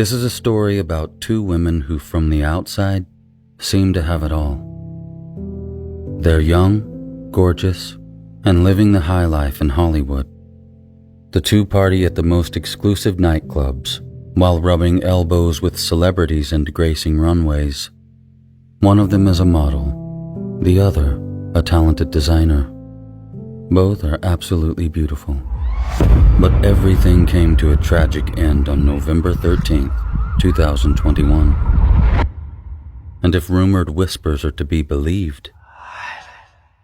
This is a story about two women who, from the outside, seem to have it all. They're young, gorgeous, and living the high life in Hollywood. The two party at the most exclusive nightclubs, while rubbing elbows with celebrities and gracing runways. One of them is a model, the other a talented designer. Both are absolutely beautiful. But everything came to a tragic end on November 13th, 2021. And if rumored whispers are to be believed,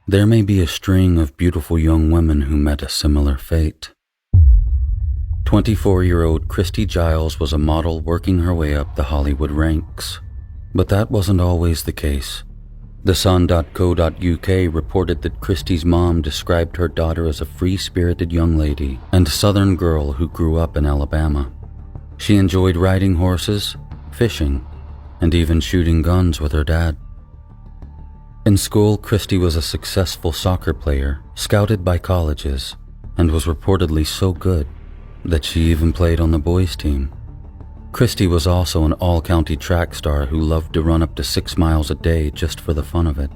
there may be a string of beautiful young women who met a similar fate. 24-year-old Christy Giles was a model working her way up the Hollywood ranks. But that wasn't always the case. The Sun.co.uk reported that Christy's mom described her daughter as a free-spirited young lady and Southern girl who grew up in Alabama. She enjoyed riding horses, fishing, and even shooting guns with her dad. In school, Christy was a successful soccer player, scouted by colleges, and was reportedly so good that she even played on the boys' team. Christy was also an all-county track star who loved to run up to 6 miles a day just for the fun of it.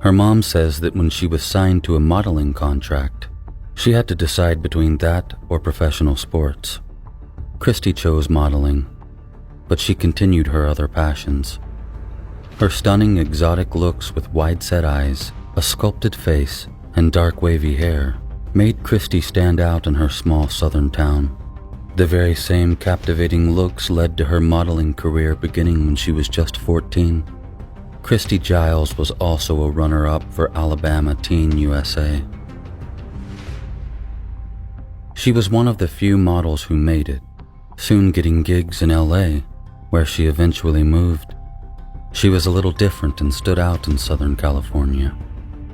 Her mom says that when she was signed to a modeling contract, she had to decide between that or professional sports. Christy chose modeling, but she continued her other passions. Her stunning, exotic looks with wide-set eyes, a sculpted face, and dark wavy hair made Christy stand out in her small southern town. The very same captivating looks led to her modeling career beginning when she was just 14. Christy Giles was also a runner-up for Alabama Teen USA. She was one of the few models who made it, soon getting gigs in LA, where she eventually moved. She was a little different and stood out in Southern California.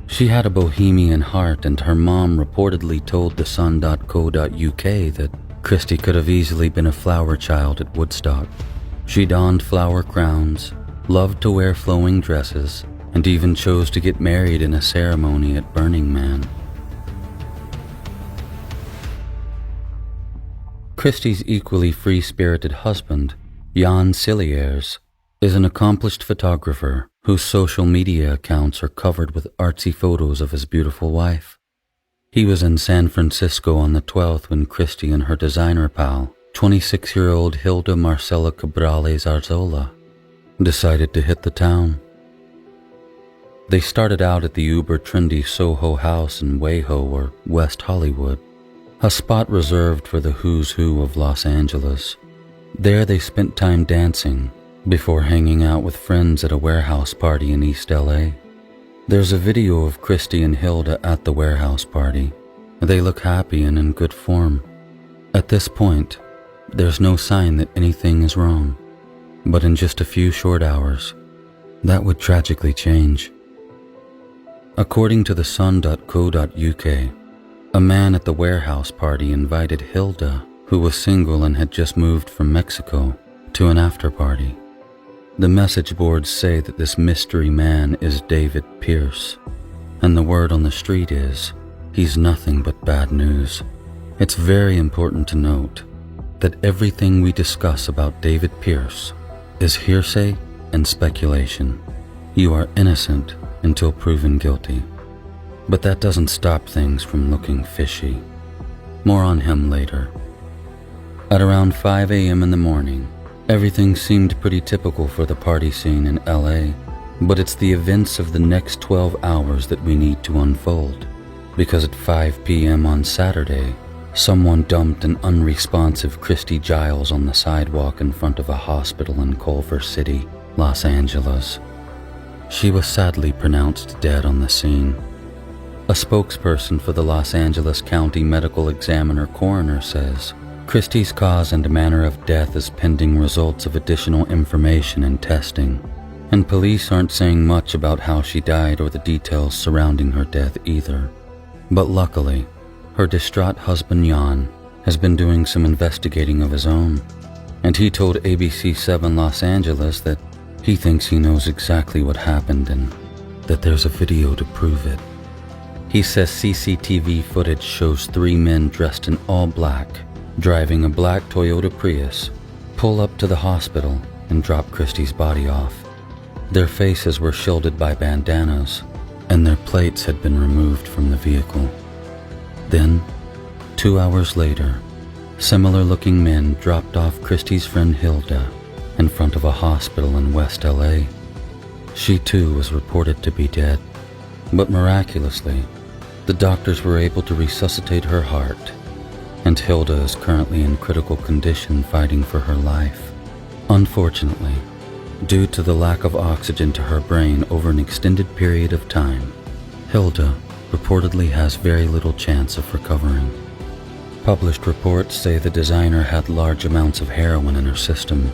She had a bohemian heart, and her mom reportedly told the Sun.co.uk that Christy could have easily been a flower child at Woodstock. She donned flower crowns, loved to wear flowing dresses, and even chose to get married in a ceremony at Burning Man. Christy's equally free-spirited husband, Jan Cilliers, is an accomplished photographer whose social media accounts are covered with artsy photos of his beautiful wife. He was in San Francisco on the 12th when Christy and her designer pal, 26-year-old Hilda Marcela Cabrales Arzola, decided to hit the town. They started out at the uber-trendy Soho House in WeHo or West Hollywood, a spot reserved for the who's who of Los Angeles. There they spent time dancing before hanging out with friends at a warehouse party in East LA. There's a video of Christy and Hilda at the warehouse party. They look happy and in good form. At this point, there's no sign that anything is wrong. But in just a few short hours, that would tragically change. According to the Sun.co.uk, a man at the warehouse party invited Hilda, who was single and had just moved from Mexico, to an after-party. The message boards say that this mystery man is David Pierce, and the word on the street is, he's nothing but bad news. It's very important to note that everything we discuss about David Pierce is hearsay and speculation. You are innocent until proven guilty. But that doesn't stop things from looking fishy. More on him later. At around 5 a.m. in the morning, everything seemed pretty typical for the party scene in LA, but it's the events of the next 12 hours that we need to unfold, because at 5 p.m. on Saturday, someone dumped an unresponsive Christy Giles on the sidewalk in front of a hospital in Culver City, Los Angeles. She was sadly pronounced dead on the scene. A spokesperson for the Los Angeles County Medical Examiner Coroner says, Christy's cause and manner of death is pending results of additional information and testing, and police aren't saying much about how she died or the details surrounding her death either. But luckily, her distraught husband Jan has been doing some investigating of his own, and he told ABC7 Los Angeles that he thinks he knows exactly what happened and that there's a video to prove it. He says CCTV footage shows 3 men dressed in all black, driving a black Toyota Prius, pull up to the hospital and drop Christie's body off. Their faces were shielded by bandanas, and their plates had been removed from the vehicle. Then, 2 hours later, similar-looking men dropped off Christie's friend Hilda in front of a hospital in West LA. She too was reported to be dead, but miraculously, the doctors were able to resuscitate her heart, and Hilda is currently in critical condition fighting for her life. Unfortunately, due to the lack of oxygen to her brain over an extended period of time, Hilda reportedly has very little chance of recovering. Published reports say the designer had large amounts of heroin in her system,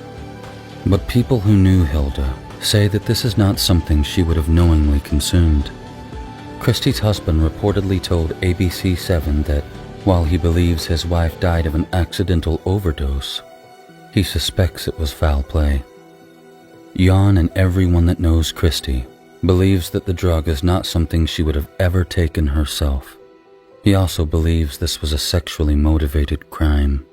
but people who knew Hilda say that this is not something she would have knowingly consumed. Christie's husband reportedly told ABC7 that while he believes his wife died of an accidental overdose, he suspects it was foul play. Jan and everyone that knows Christie believes that the drug is not something she would have ever taken herself. He also believes this was a sexually motivated crime.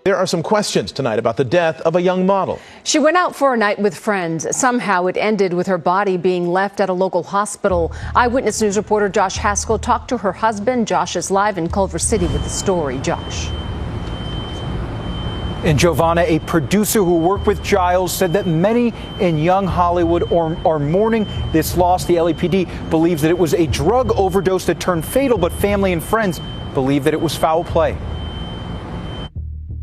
There are some questions tonight about the death of a young model. She went out for a night with friends. Somehow it ended with her body being left at a local hospital. Eyewitness News reporter Josh Haskell talked to her husband. Josh is live in Culver City with the story. Josh. And Giovanna, a producer who worked with Giles, said that many in young Hollywood are mourning this loss. The LAPD believes that it was a drug overdose that turned fatal, but family and friends believe that it was foul play.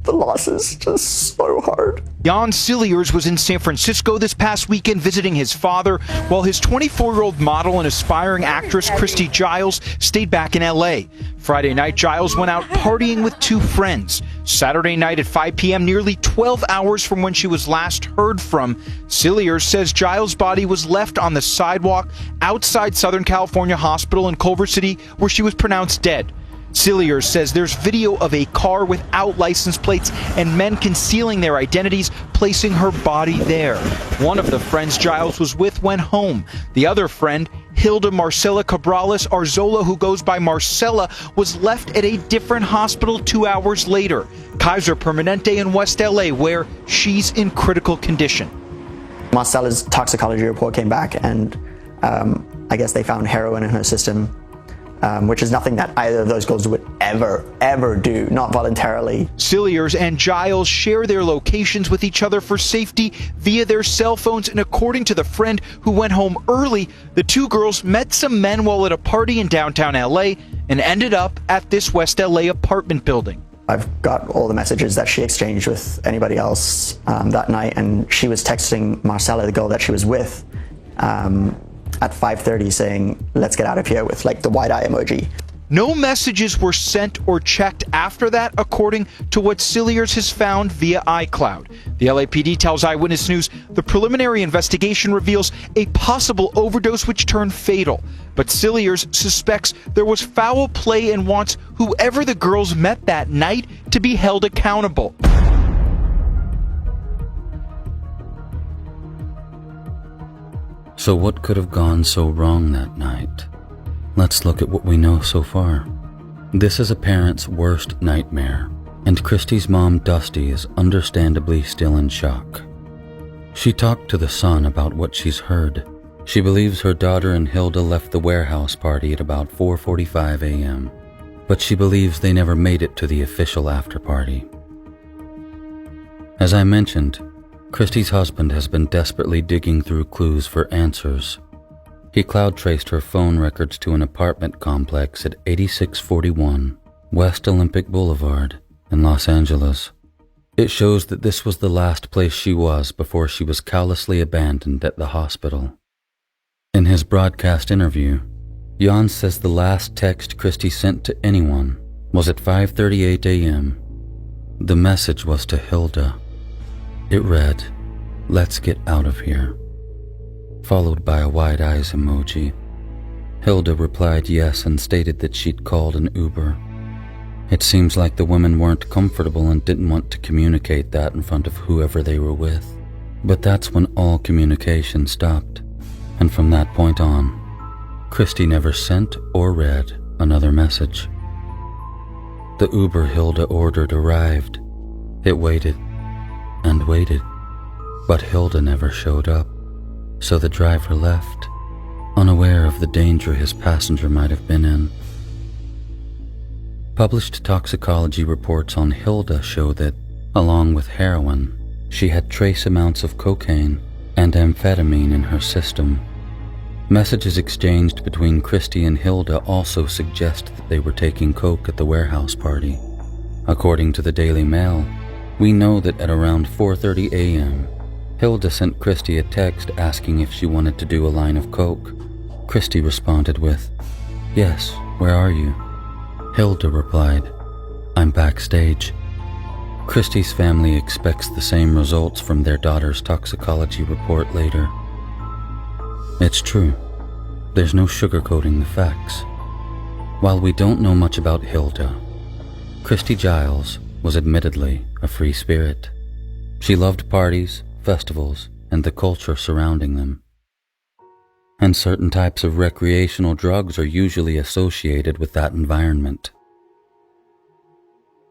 The loss is just so hard. Jan Cilliers was in San Francisco this past weekend visiting his father, while his 24-year-old model and aspiring actress Christy Giles stayed back in LA. Friday night, Giles went out partying with two friends. Saturday night at 5 p.m., nearly 12 hours from when she was last heard from, Cilliers says Giles' body was left on the sidewalk outside Southern California Hospital in Culver City, where she was pronounced dead. Cilliers says there's video of a car without license plates and men concealing their identities, placing her body there. One of the friends Giles was with went home. The other friend, Hilda Marcela Cabrales Arzola, who goes by Marcela, was left at a different hospital 2 hours later, Kaiser Permanente in West LA, where she's in critical condition. Marcela's toxicology report came back, and I guess they found heroin in her system. Which is nothing that either of those girls would ever do, not voluntarily. Cilliers and Giles share their locations with each other for safety via their cell phones, and according to the friend who went home early, the two girls met some men while at a party in downtown LA and ended up at this West LA apartment building. I've got all the messages that she exchanged with anybody else that night, and she was texting Marcela, the girl that she was with, at 5:30 saying, "Let's get out of here," with like the wide eye emoji. No messages were sent or checked after that, according to what Cilliers has found via iCloud. The LAPD tells Eyewitness News the preliminary investigation reveals a possible overdose which turned fatal. But Cilliers suspects there was foul play and wants whoever the girls met that night to be held accountable. So what could have gone so wrong that night? Let's look at what we know so far. This is a parent's worst nightmare, and Christie's mom, Dusty, is understandably still in shock. She talked to the son about what she's heard. She believes her daughter and Hilda left the warehouse party at about 4:45 a.m., but she believes they never made it to the official after party. As I mentioned, Christie's husband has been desperately digging through clues for answers. He cloud traced her phone records to an apartment complex at 8641 West Olympic Boulevard in Los Angeles. It shows that this was the last place she was before she was callously abandoned at the hospital. In his broadcast interview, Jan says the last text Christie sent to anyone was at 5:38 a.m. The message was to Hilda. It read, "Let's get out of here," followed by a wide eyes emoji. Hilda replied yes and stated that she'd called an Uber. It seems like the women weren't comfortable and didn't want to communicate that in front of whoever they were with. But that's when all communication stopped, and from that point on, Christie never sent or read another message. The Uber Hilda ordered arrived. It waited. and waited, but Hilda never showed up, so the driver left, unaware of the danger his passenger might have been in. Published toxicology reports on Hilda show that, along with heroin, she had trace amounts of cocaine and amphetamine in her system. Messages exchanged between Christy and Hilda also suggest that they were taking coke at the warehouse party. According to the Daily Mail, we know that at around 4:30 a.m., Hilda sent Christy a text asking if she wanted to do a line of coke. Christy responded with, "Yes, where are you?" Hilda replied, "I'm backstage." Christy's family expects the same results from their daughter's toxicology report later. It's true. There's no sugarcoating the facts. While we don't know much about Hilda, Christy Giles was admittedly a free spirit. She loved parties, festivals, and the culture surrounding them. And certain types of recreational drugs are usually associated with that environment.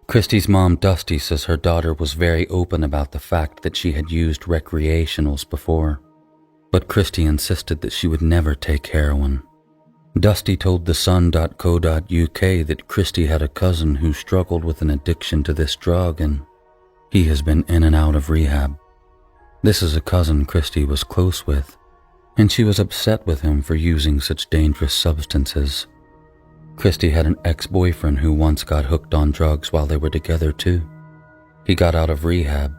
Christy's mom, Dusty, says her daughter was very open about the fact that she had used recreationals before, but Christy insisted that she would never take heroin. Dusty told thesun.co.uk that Christy had a cousin who struggled with an addiction to this drug, and he has been in and out of rehab. This is a cousin Christy was close with, and she was upset with him for using such dangerous substances. Christy had an ex-boyfriend who once got hooked on drugs while they were together too. He got out of rehab,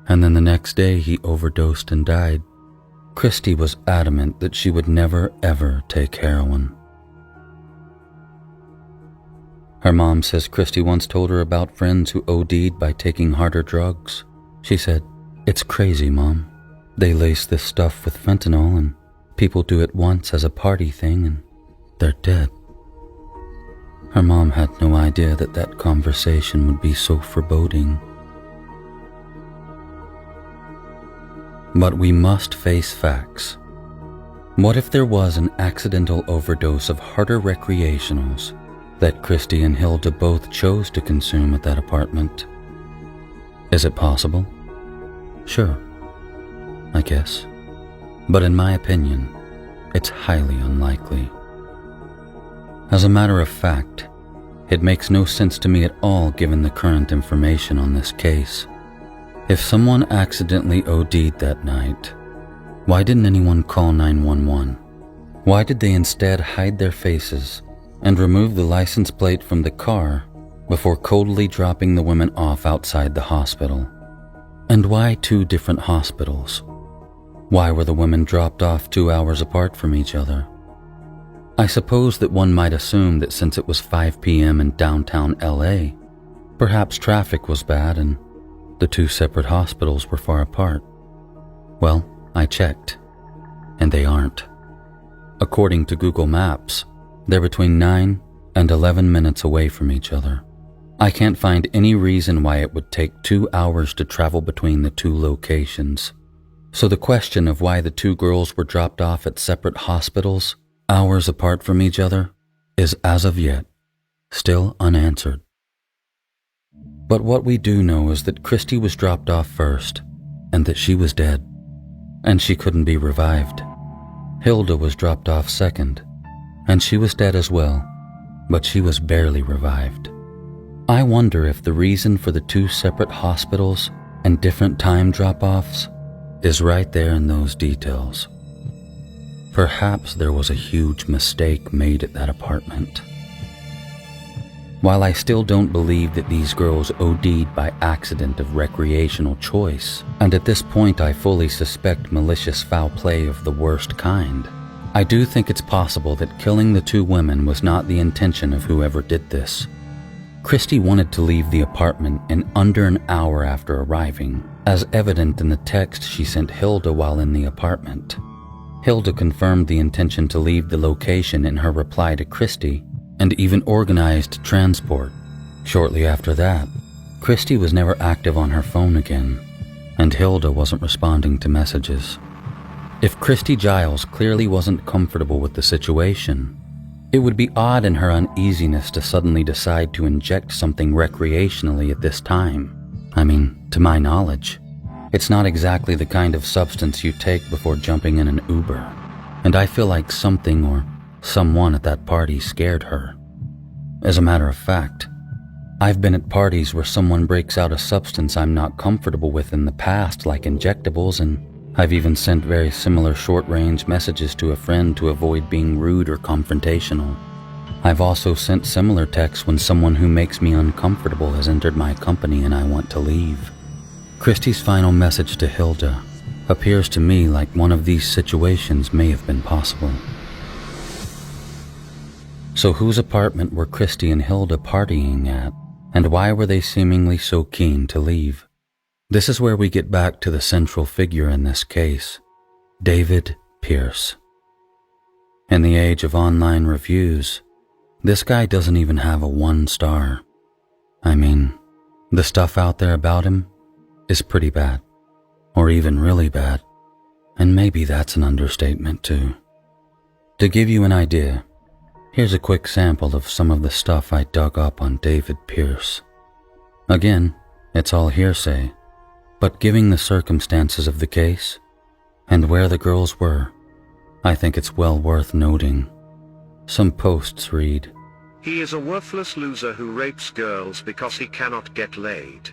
and then the next day he overdosed and died. Christy was adamant that she would never ever take heroin. Her mom says Christy once told her about friends who OD'd by taking harder drugs. She said, "It's crazy, Mom. They lace this stuff with fentanyl and people do it once as a party thing and they're dead." Her mom had no idea that that conversation would be so foreboding. But we must face facts. What if there was an accidental overdose of harder recreationals that Christy and Hilda both chose to consume at that apartment? Is it possible? Sure, I guess. But in my opinion, it's highly unlikely. As a matter of fact, it makes no sense to me at all given the current information on this case. If someone accidentally OD'd that night, why didn't anyone call 911? Why did they instead hide their faces and remove the license plate from the car before coldly dropping the women off outside the hospital? And why 2 different hospitals? Why were the women dropped off 2 hours apart from each other? I suppose that one might assume that since it was 5 p.m. in downtown LA, perhaps traffic was bad and the 2 separate hospitals were far apart. Well, I checked, and they aren't. According to Google Maps, they're between 9 and 11 minutes away from each other. I can't find any reason why it would take 2 hours to travel between the 2 locations. So the question of why the 2 girls were dropped off at separate hospitals, hours apart from each other, is as of yet still unanswered. But what we do know is that Christy was dropped off first and that she was dead, and she couldn't be revived. Hilda was dropped off second, and she was dead as well, but she was barely revived. I wonder if the reason for the 2 separate hospitals and different time drop-offs is right there in those details. Perhaps there was a huge mistake made at that apartment. While I still don't believe that these girls OD'd by accident of recreational choice, and at this point I fully suspect malicious foul play of the worst kind, I do think it's possible that killing the 2 women was not the intention of whoever did this. Christy wanted to leave the apartment in under an hour after arriving, as evident in the text she sent Hilda while in the apartment. Hilda confirmed the intention to leave the location in her reply to Christy and even organized transport. Shortly after that, Christy was never active on her phone again, and Hilda wasn't responding to messages. If Christy Giles clearly wasn't comfortable with the situation, it would be odd in her uneasiness to suddenly decide to inject something recreationally at this time. I mean, to my knowledge, It's not exactly the kind of substance you take before jumping in an Uber, and I feel like something or someone at that party scared her. As a matter of fact, I've been at parties where someone breaks out a substance I'm not comfortable with in the past, like injectables, and I've even sent very similar short-range messages to a friend to avoid being rude or confrontational. I've also sent similar texts when someone who makes me uncomfortable has entered my company and I want to leave. Christy's final message to Hilda appears to me like one of these situations may have been possible. So whose apartment were Christy and Hilda partying at, and why were they seemingly so keen to leave? This is where we get back to the central figure in this case, David Pierce. In the age of online reviews, this guy doesn't even have a 1 star. I mean, the stuff out there about him is pretty bad, or even really bad, and maybe that's an understatement too. To give you an idea, here's a quick sample of some of the stuff I dug up on David Pierce. Again, it's all hearsay, but given the circumstances of the case and where the girls were, I think it's well worth noting. Some posts read, "He is a worthless loser who rapes girls because he cannot get laid.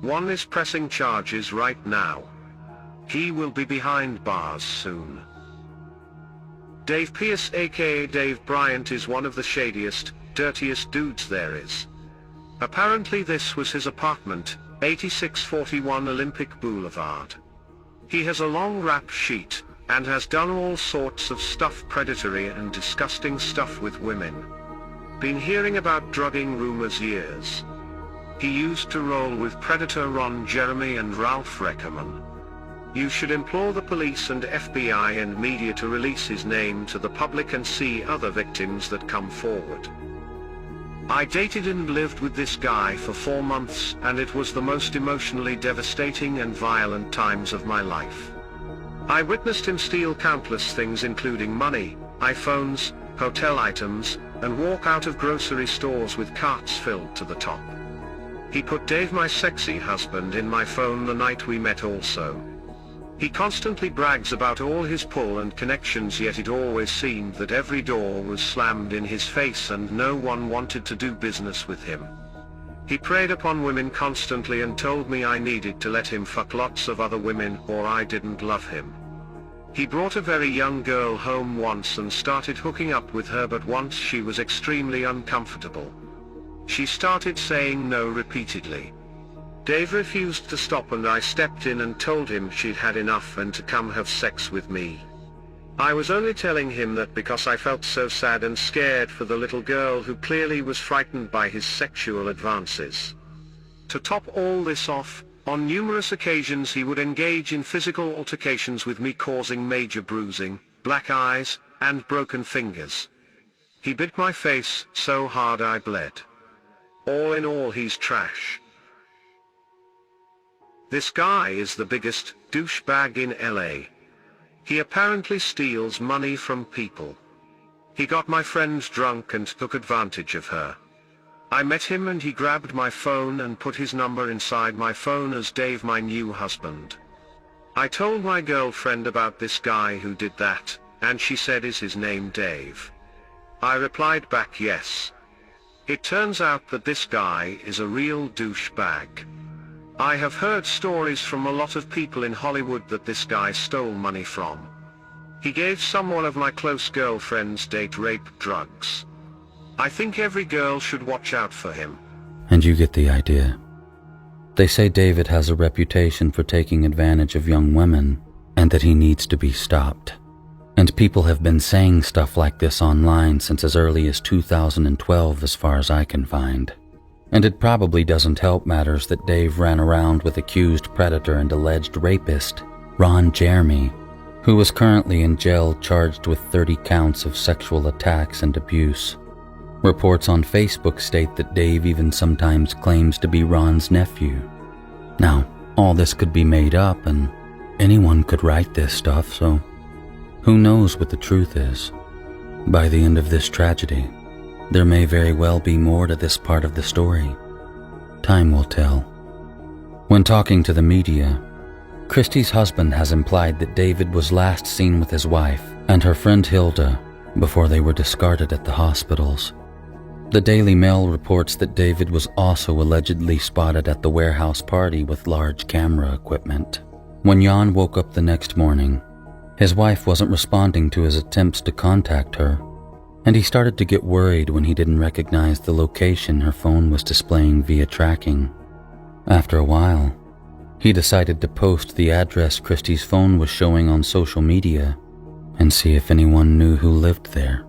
One is pressing charges right now. He will be behind bars soon." Dave Pierce aka Dave Bryant is one of the shadiest, dirtiest dudes there is. Apparently this was his apartment, 8641 Olympic Boulevard. He has a long rap sheet, and has done all sorts of stuff, predatory and disgusting stuff with women. Been hearing about drugging rumors years. He used to roll with Predator Ron Jeremy and Ralph Reckerman. You should implore the police and FBI and media to release his name to the public and see other victims that come forward. I dated and lived with this guy for 4 months, and it was the most emotionally devastating and violent times of my life. I witnessed him steal countless things including money, iPhones, hotel items, and walk out of grocery stores with carts filled to the top. He put Dave, my sexy husband, in my phone the night we met also. He constantly brags about all his pull and connections, yet it always seemed that every door was slammed in his face and no one wanted to do business with him. He preyed upon women constantly and told me I needed to let him fuck lots of other women or I didn't love him. He brought a very young girl home once and started hooking up with her, but once she was extremely uncomfortable. She started saying no repeatedly. Dave refused to stop and I stepped in and told him she'd had enough and to come have sex with me. I was only telling him that because I felt so sad and scared for the little girl who clearly was frightened by his sexual advances. To top all this off, on numerous occasions he would engage in physical altercations with me, causing major bruising, black eyes, and broken fingers. He bit my face so hard I bled. All in all, he's trash. This guy is the biggest douchebag in LA. He apparently steals money from people. He got my friend drunk and took advantage of her. I met him and he grabbed my phone and put his number inside my phone as Dave, my new husband. I told my girlfriend about this guy who did that, and she said, "Is his name Dave?" I replied back, "Yes." It turns out that this guy is a real douchebag. I have heard stories from a lot of people in Hollywood that this guy stole money from. He gave someone of my close girlfriend's date rape drugs. I think every girl should watch out for him. And you get the idea. They say David has a reputation for taking advantage of young women, and that he needs to be stopped. And people have been saying stuff like this online since as early as 2012 as far as I can find. And it probably doesn't help matters that Dave ran around with accused predator and alleged rapist, Ron Jeremy, who is currently in jail charged with 30 counts of sexual attacks and abuse. Reports on Facebook state that Dave even sometimes claims to be Ron's nephew. Now, all this could be made up and anyone could write this stuff, so who knows what the truth is. By the end of this tragedy, there may very well be more to this part of the story. Time will tell. When talking to the media, Christy's husband has implied that David was last seen with his wife and her friend Hilda before they were discarded at the hospitals. The Daily Mail reports that David was also allegedly spotted at the warehouse party with large camera equipment. When Jan woke up the next morning, his wife wasn't responding to his attempts to contact her, and he started to get worried when he didn't recognize the location her phone was displaying via tracking. After a while, he decided to post the address Christy's phone was showing on social media and see if anyone knew who lived there.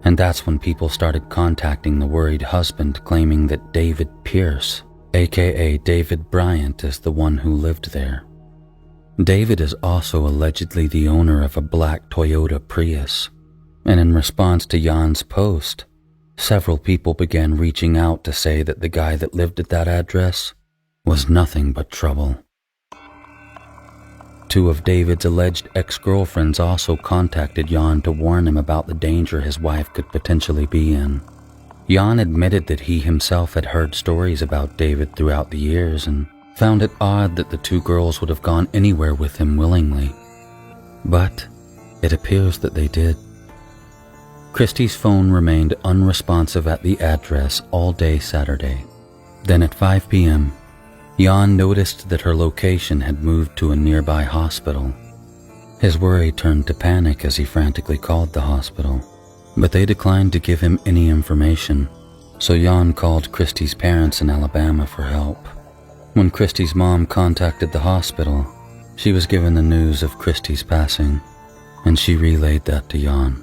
And that's when people started contacting the worried husband, claiming that David Pierce, aka David Bryant, is the one who lived there. David is also allegedly the owner of a black Toyota Prius, and in response to Jan's post, several people began reaching out to say that the guy that lived at that address was nothing but trouble. Two of David's alleged ex-girlfriends also contacted Jan to warn him about the danger his wife could potentially be in. Jan admitted that he himself had heard stories about David throughout the years and found it odd that the two girls would have gone anywhere with him willingly. But it appears that they did. Christy's phone remained unresponsive at the address all day Saturday. Then at 5 p.m., Jan noticed that her location had moved to a nearby hospital. His worry turned to panic as he frantically called the hospital, but they declined to give him any information, so Jan called Christy's parents in Alabama for help. When Christy's mom contacted the hospital, she was given the news of Christy's passing, and she relayed that to Jan.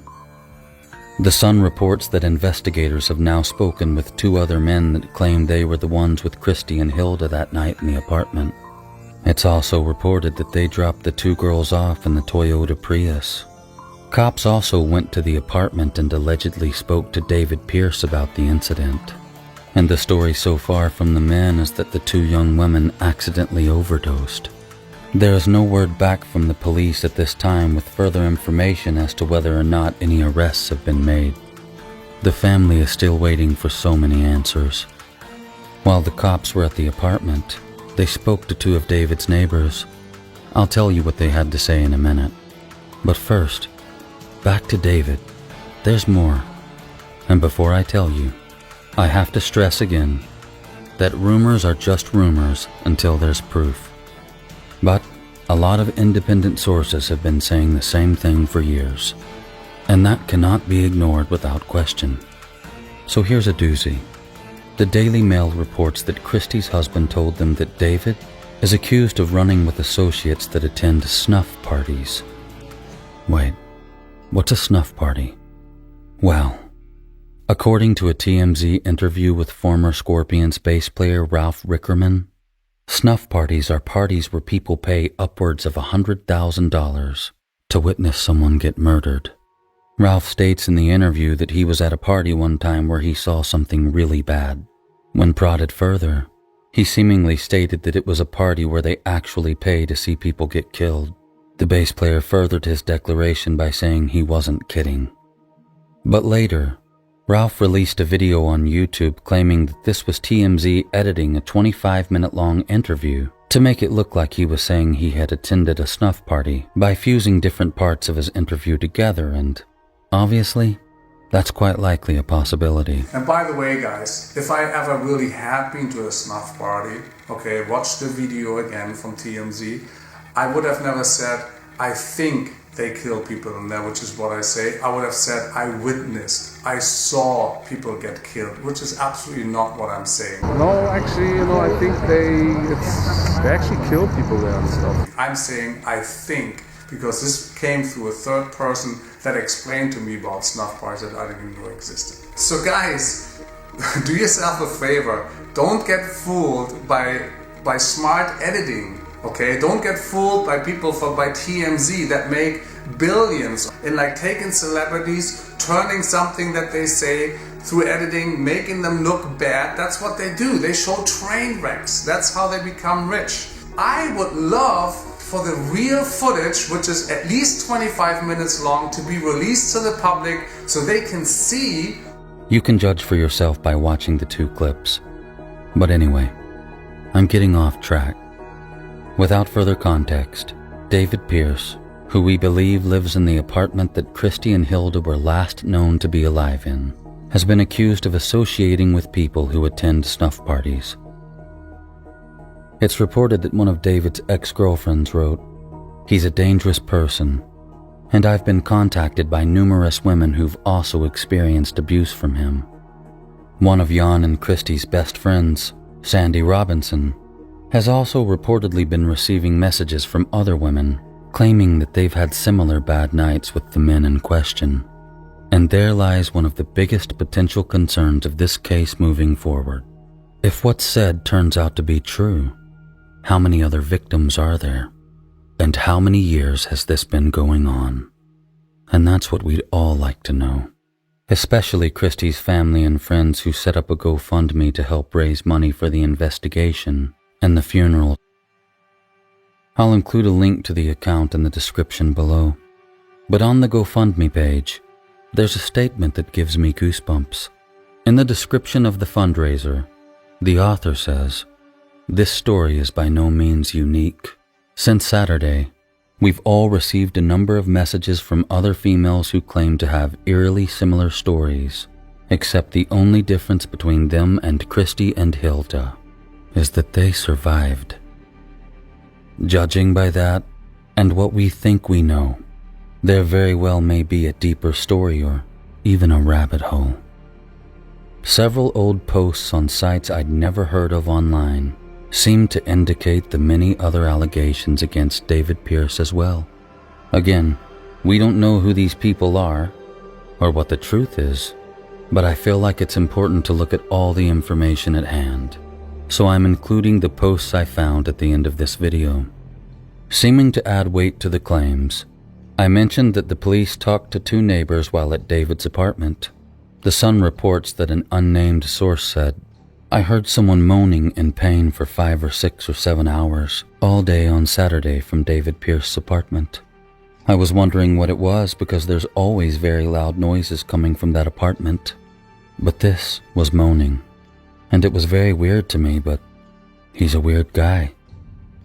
The Sun reports that investigators have now spoken with two other men that claim they were the ones with Christy and Hilda that night in the apartment. It's also reported that they dropped the two girls off in the Toyota Prius. Cops also went to the apartment and allegedly spoke to David Pierce about the incident. And the story so far from the men is that the two young women accidentally overdosed. There is no word back from the police at this time with further information as to whether or not any arrests have been made. The family is still waiting for so many answers. While the cops were at the apartment, they spoke to two of David's neighbors. I'll tell you what they had to say in a minute. But first, back to David. There's more. And before I tell you, I have to stress again that rumors are just rumors until there's proof. But a lot of independent sources have been saying the same thing for years, and that cannot be ignored without question. So here's a doozy. The Daily Mail reports that Christy's husband told them that David is accused of running with associates that attend snuff parties. Wait, what's a snuff party? Well, according to a TMZ interview with former Scorpions bass player Ralph Rickerman, snuff parties are parties where people pay upwards of $100,000 to witness someone get murdered. Ralph states in the interview that he was at a party one time where he saw something really bad. When prodded further, he seemingly stated that it was a party where they actually pay to see people get killed. The bass player furthered his declaration by saying he wasn't kidding. But later, Ralph released a video on YouTube claiming that this was TMZ editing a 25-minute-long interview to make it look like he was saying he had attended a snuff party by fusing different parts of his interview together, and obviously, that's quite likely a possibility. And by the way, guys, if I ever really had been to a snuff party, okay, watch the video again from TMZ, I would have never said, I think they kill people in there, which is what I say. I would have said, I witnessed, I saw people get killed, which is absolutely not what I'm saying. No, actually, I think they actually kill people there and stuff. I'm saying, I think, because this came through a third person that explained to me about snuff parties that I didn't even know existed. So guys, do yourself a favor. Don't get fooled by smart editing. Okay, don't get fooled by people by TMZ that make billions in like taking celebrities, turning something that they say through editing, making them look bad. That's what they do. They show train wrecks. That's how they become rich. I would love for the real footage, which is at least 25 minutes long, to be released to the public so they can see. You can judge for yourself by watching the two clips. But anyway, I'm getting off track. Without further context, David Pierce, who we believe lives in the apartment that Christy and Hilda were last known to be alive in, has been accused of associating with people who attend snuff parties. It's reported that one of David's ex-girlfriends wrote, "He's a dangerous person, and I've been contacted by numerous women who've also experienced abuse from him." One of Jan and Christy's best friends, Sandy Robinson, has also reportedly been receiving messages from other women claiming that they've had similar bad nights with the men in question. And there lies one of the biggest potential concerns of this case moving forward. If what's said turns out to be true, how many other victims are there? And how many years has this been going on? And that's what we'd all like to know. Especially Christy's family and friends who set up a GoFundMe to help raise money for the investigation and the funeral. I'll include a link to the account in the description below. But on the GoFundMe page, there's a statement that gives me goosebumps. In the description of the fundraiser, the author says, "This story is by no means unique. Since Saturday, we've all received a number of messages from other females who claim to have eerily similar stories, except the only difference between them and Christy and Hilda is that they survived." Judging by that, and what we think we know, there very well may be a deeper story or even a rabbit hole. Several old posts on sites I'd never heard of online seem to indicate the many other allegations against David Pierce as well. Again, we don't know who these people are or what the truth is, but I feel like it's important to look at all the information at hand, so I'm including the posts I found at the end of this video. Seeming to add weight to the claims, I mentioned that the police talked to two neighbors while at David's apartment. The Sun reports that an unnamed source said, "I heard someone moaning in pain for 5 or 6 or 7 hours all day on Saturday from David Pierce's apartment. I was wondering what it was because there's always very loud noises coming from that apartment. But this was moaning, and it was very weird to me, but he's a weird guy.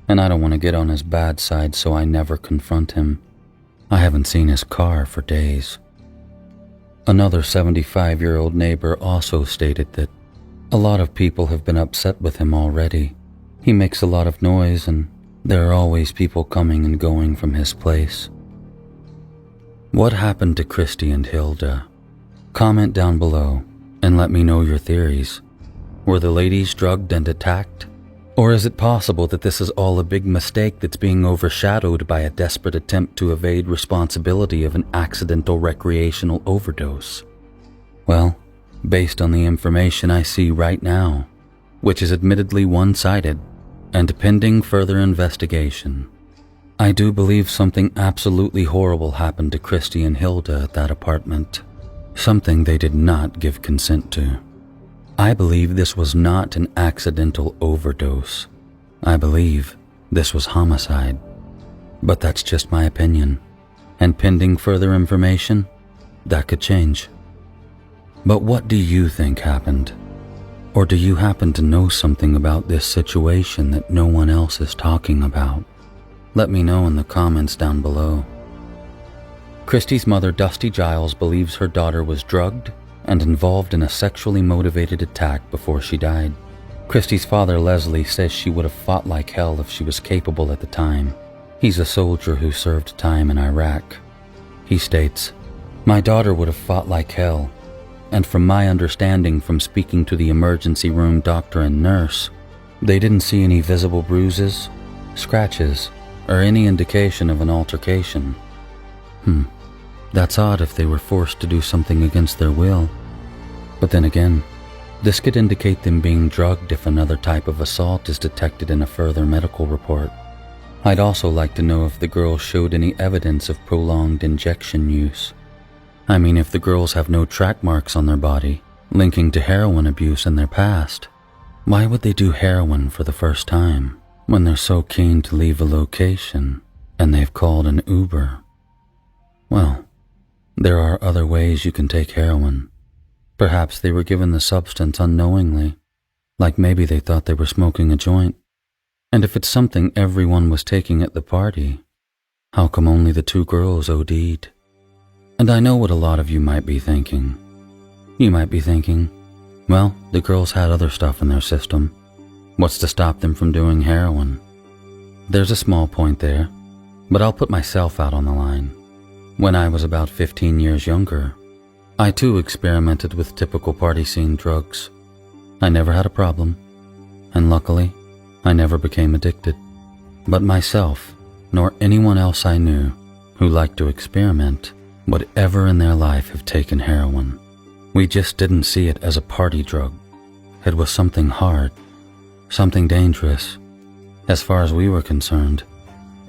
And I don't want to get on his bad side, so I never confront him. I haven't seen his car for days." Another 75-year-old neighbor also stated that a lot of people have been upset with him already. He makes a lot of noise and there are always people coming and going from his place. What happened to Christy and Hilda? Comment down below and let me know your theories. Were the ladies drugged and attacked? Or is it possible that this is all a big mistake that's being overshadowed by a desperate attempt to evade responsibility of an accidental recreational overdose? Well, based on the information I see right now, which is admittedly one-sided, and pending further investigation, I do believe something absolutely horrible happened to Christy and Hilda at that apartment, something they did not give consent to. I believe this was not an accidental overdose. I believe this was homicide. But that's just my opinion, and pending further information, that could change. But what do you think happened? Or do you happen to know something about this situation that no one else is talking about? Let me know in the comments down below. Christy's mother, Dusty Giles, believes her daughter was drugged and involved in a sexually motivated attack before she died. Christy's father, Leslie, says she would have fought like hell if she was capable at the time. He's a soldier who served time in Iraq. He states, "My daughter would have fought like hell, and from my understanding from speaking to the emergency room doctor and nurse, they didn't see any visible bruises, scratches, or any indication of an altercation." That's odd if they were forced to do something against their will. But then again, this could indicate them being drugged if another type of assault is detected in a further medical report. I'd also like to know if the girls showed any evidence of prolonged injection use. I mean, if the girls have no track marks on their body linking to heroin abuse in their past, why would they do heroin for the first time when they're so keen to leave a location and they've called an Uber? Well, there are other ways you can take heroin. Perhaps they were given the substance unknowingly, like maybe they thought they were smoking a joint. And if it's something everyone was taking at the party, how come only the 2 girls OD'd? And I know what a lot of you might be thinking. You might be thinking, well, the girls had other stuff in their system. What's to stop them from doing heroin? There's a small point there, but I'll put myself out on the line. When I was about 15 years younger, I too experimented with typical party scene drugs. I never had a problem, and luckily, I never became addicted. But myself, nor anyone else I knew who liked to experiment, would ever in their life have taken heroin. We just didn't see it as a party drug. It was something hard, something dangerous. As far as we were concerned,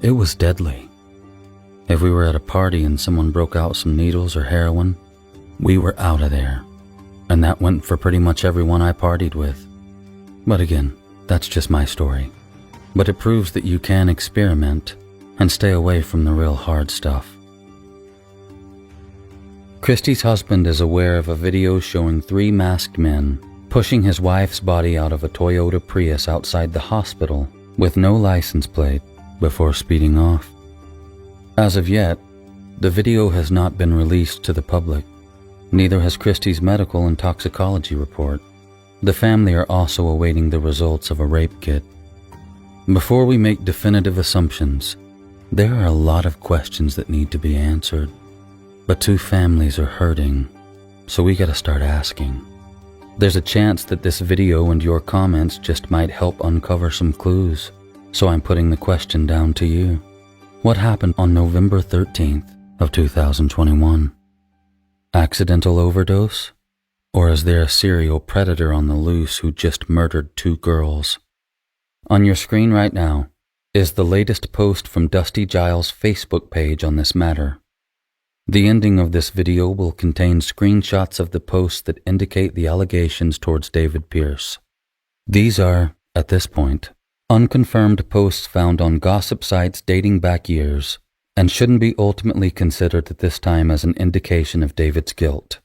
it was deadly. If we were at a party and someone broke out some needles or heroin, we were out of there. And that went for pretty much everyone I partied with. But again, that's just my story. But it proves that you can experiment and stay away from the real hard stuff. Christy's husband is aware of a video showing 3 masked men pushing his wife's body out of a Toyota Prius outside the hospital with no license plate before speeding off. As of yet, the video has not been released to the public. Neither has Christy's medical and toxicology report. The family are also awaiting the results of a rape kit. Before we make definitive assumptions, there are a lot of questions that need to be answered. But 2 families are hurting, so we gotta start asking. There's a chance that this video and your comments just might help uncover some clues, so I'm putting the question down to you. What happened on November 13th of 2021? Accidental overdose? Or is there a serial predator on the loose who just murdered 2 girls? On your screen right now is the latest post from Dusty Giles' Facebook page on this matter. The ending of this video will contain screenshots of the posts that indicate the allegations towards David Pierce. These are, at this point, unconfirmed posts found on gossip sites dating back years and shouldn't be ultimately considered at this time as an indication of David's guilt.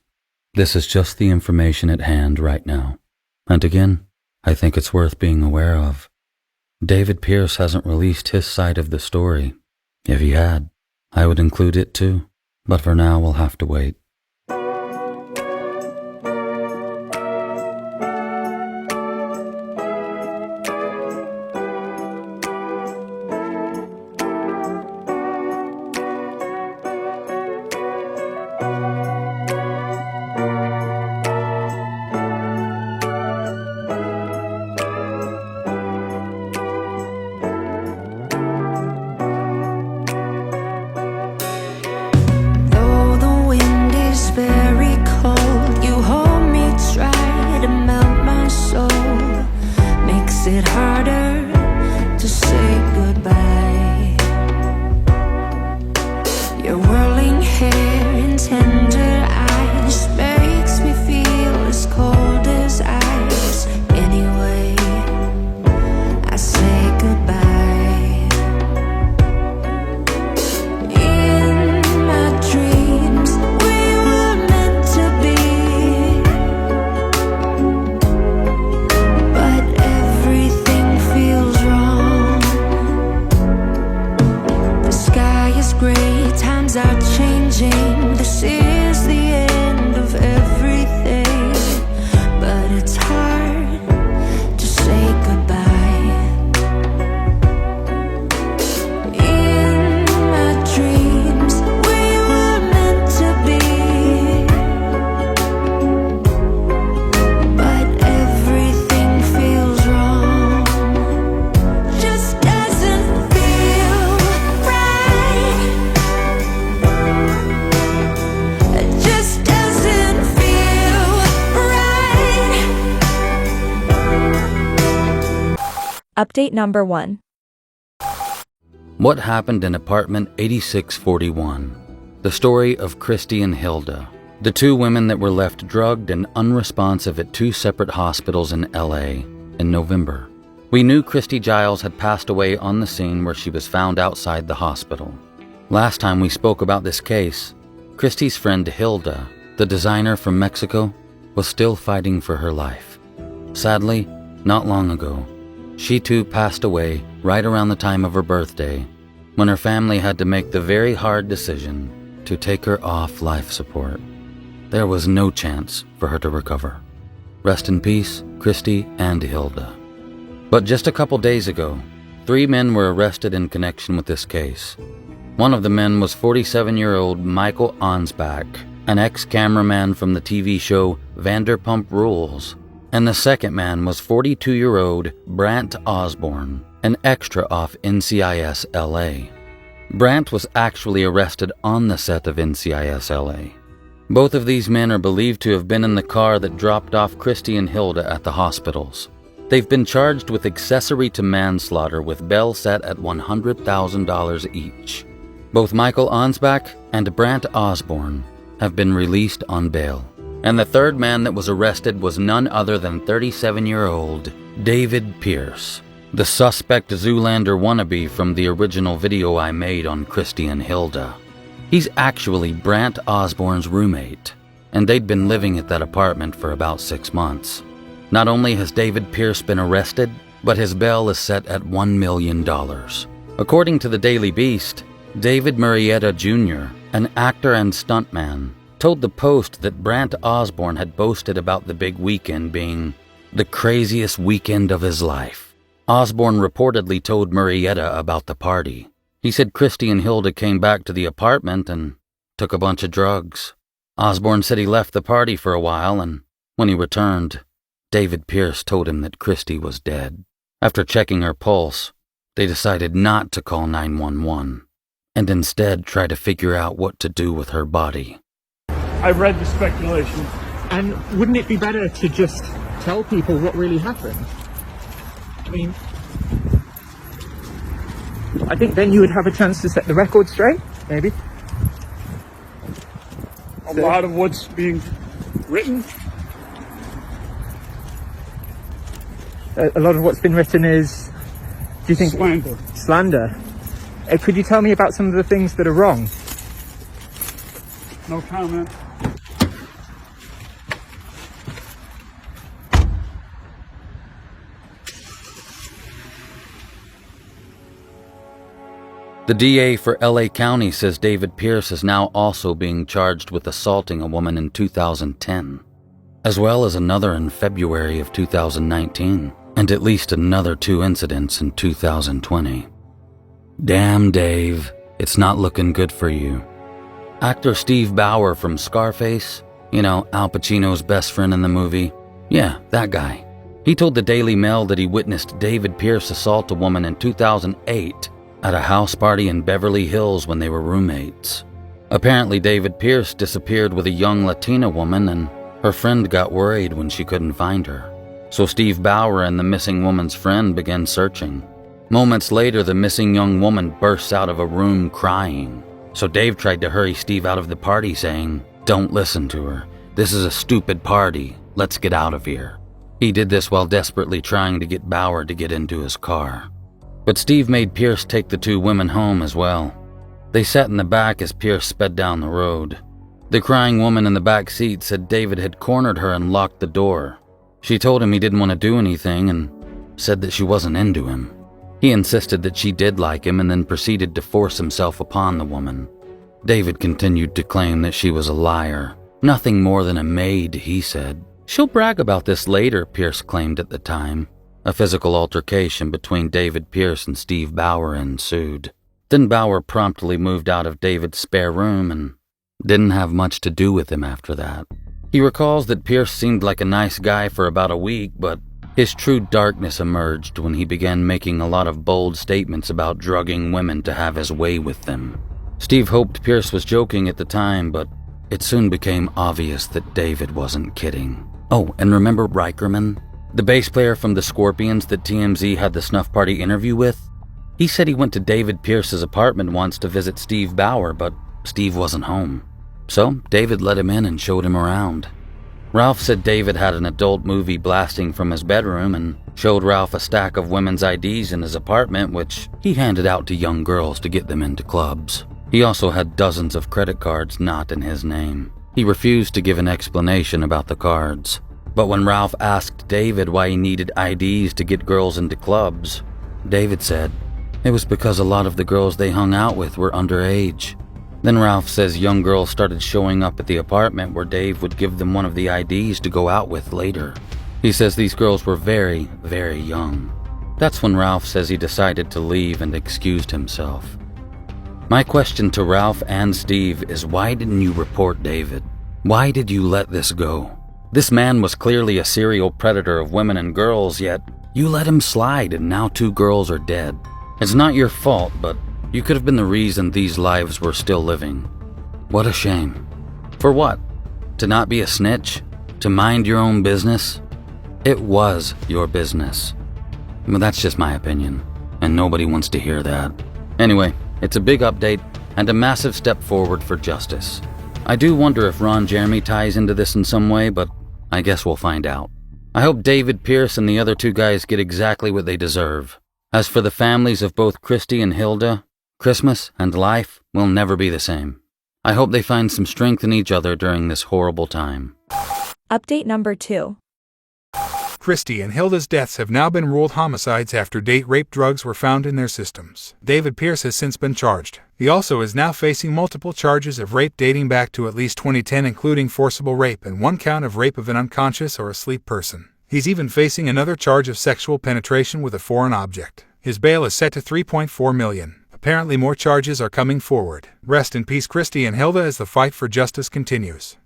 This is just the information at hand right now. And again, I think it's worth being aware of. David Pierce hasn't released his side of the story. If he had, I would include it too. But for now, we'll have to wait. It harder to say goodbye. Your whirling hair and tender eyes makes me feel as cold as ice. Anyway, I say goodbye. In my dreams, we were meant to be, but everything feels wrong. The sky is gray, times are changing. This is the end of everything, but it's hard to say goodbye. In my dreams, we were meant to be, but everything feels wrong. Just doesn't feel right. It just doesn't feel right. Update number 1. What happened in apartment 8641? The story of Christy and Hilda, the 2 women that were left drugged and unresponsive at 2 separate hospitals in LA in November. We knew Christy Giles had passed away on the scene where she was found outside the hospital. Last time we spoke about this case, Christy's friend Hilda, the designer from Mexico, was still fighting for her life. Sadly, not long ago, She too passed away right around the time of her birthday, when her family had to make the very hard decision to take her off life support. There was no chance for her to recover. Rest in peace, Christy and Hilda. But just a couple days ago, 3 men were arrested in connection with this case. One of the men was 47-year-old Michael Ansbach, an ex-cameraman from the TV show Vanderpump Rules, and the second man was 42-year-old Brant Osborne, an extra off NCIS LA. Brant was actually arrested on the set of NCIS LA. Both of these men are believed to have been in the car that dropped off Christy and Hilda at the hospitals. They've been charged with accessory to manslaughter with bail set at $100,000 each. Both Michael Ansbach and Brant Osborne have been released on bail. And the third man that was arrested was none other than 37-year-old David Pierce, the suspect Zoolander wannabe from the original video I made on Christy and Hilda. He's actually Brant Osborne's roommate, and they'd been living at that apartment for about 6 months. Not only has David Pierce been arrested, but his bail is set at $1 million. According to the Daily Beast, David Murrieta Jr., an actor and stuntman, told the Post that Brant Osborne had boasted about the big weekend being the craziest weekend of his life. Osborne reportedly told Murrieta about the party. He said Christy and Hilda came back to the apartment and took a bunch of drugs. Osborne said he left the party for a while, and when he returned, David Pierce told him that Christy was dead. After checking her pulse, they decided not to call 911 and instead try to figure out what to do with her body. I've read the speculation. And wouldn't it be better to just tell people what really happened? I mean, I think then you would have a chance to set the record straight, maybe. A lot of what's being written. A lot of what's been written is, do you think? Slander. Slander. Could you tell me about some of the things that are wrong? No comment. The DA for LA County says David Pierce is now also being charged with assaulting a woman in 2010, as well as another in February of 2019, and at least another 2 incidents in 2020. Damn, Dave, it's not looking good for you. Actor Steve Bauer from Scarface, you know, Al Pacino's best friend in the movie, yeah, that guy. He told the Daily Mail that he witnessed David Pierce assault a woman in 2008 at a house party in Beverly Hills when they were roommates. Apparently, David Pierce disappeared with a young Latina woman, and her friend got worried when she couldn't find her. So Steve Bauer and the missing woman's friend began searching. Moments later, the missing young woman bursts out of a room crying. So Dave tried to hurry Steve out of the party, saying, "Don't listen to her. This is a stupid party. Let's get out of here." He did this while desperately trying to get Bauer to get into his car. But Steve made Pierce take the 2 women home as well. They sat in the back as Pierce sped down the road. The crying woman in the back seat said David had cornered her and locked the door. She told him he didn't want to do anything and said that she wasn't into him. He insisted that she did like him and then proceeded to force himself upon the woman. David continued to claim that she was a liar. Nothing more than a maid, he said. She'll brag about this later, Pierce claimed at the time. A physical altercation between David Pierce and Steve Bauer ensued. Then Bauer promptly moved out of David's spare room and didn't have much to do with him after that. He recalls that Pierce seemed like a nice guy for about a week, but his true darkness emerged when he began making a lot of bold statements about drugging women to have his way with them. Steve hoped Pierce was joking at the time, but it soon became obvious that David wasn't kidding. Oh, and remember Reicherman? The bass player from the Scorpions that TMZ had the snuff party interview with? He said he went to David Pierce's apartment once to visit Steve Bauer, but Steve wasn't home. So David let him in and showed him around. Ralph said David had an adult movie blasting from his bedroom and showed Ralph a stack of women's IDs in his apartment, which he handed out to young girls to get them into clubs. He also had dozens of credit cards not in his name. He refused to give an explanation about the cards. But when Ralph asked David why he needed IDs to get girls into clubs, David said it was because a lot of the girls they hung out with were underage. Then Ralph says young girls started showing up at the apartment where Dave would give them one of the IDs to go out with later. He says these girls were very, very young. That's when Ralph says he decided to leave and excused himself. My question to Ralph and Steve is, why didn't you report David? Why did you let this go? This man was clearly a serial predator of women and girls, yet you let him slide and now 2 girls are dead. It's not your fault, but you could have been the reason these lives were still living. What a shame. For what? To not be a snitch? To mind your own business? It was your business. Well, that's just my opinion, and nobody wants to hear that. Anyway, it's a big update and a massive step forward for justice. I do wonder if Ron Jeremy ties into this in some way, but I guess we'll find out. I hope David Pierce and the other 2 guys get exactly what they deserve. As for the families of both Christy and Hilda, Christmas and life will never be the same. I hope they find some strength in each other during this horrible time. Update number 2. Christy and Hilda's deaths have now been ruled homicides after date rape drugs were found in their systems. David Pierce has since been charged. He also is now facing multiple charges of rape dating back to at least 2010, including forcible rape and 1 count of rape of an unconscious or asleep person. He's even facing another charge of sexual penetration with a foreign object. His bail is set to $3.4 million. Apparently more charges are coming forward. Rest in peace, Christy and Hilda, as the fight for justice continues.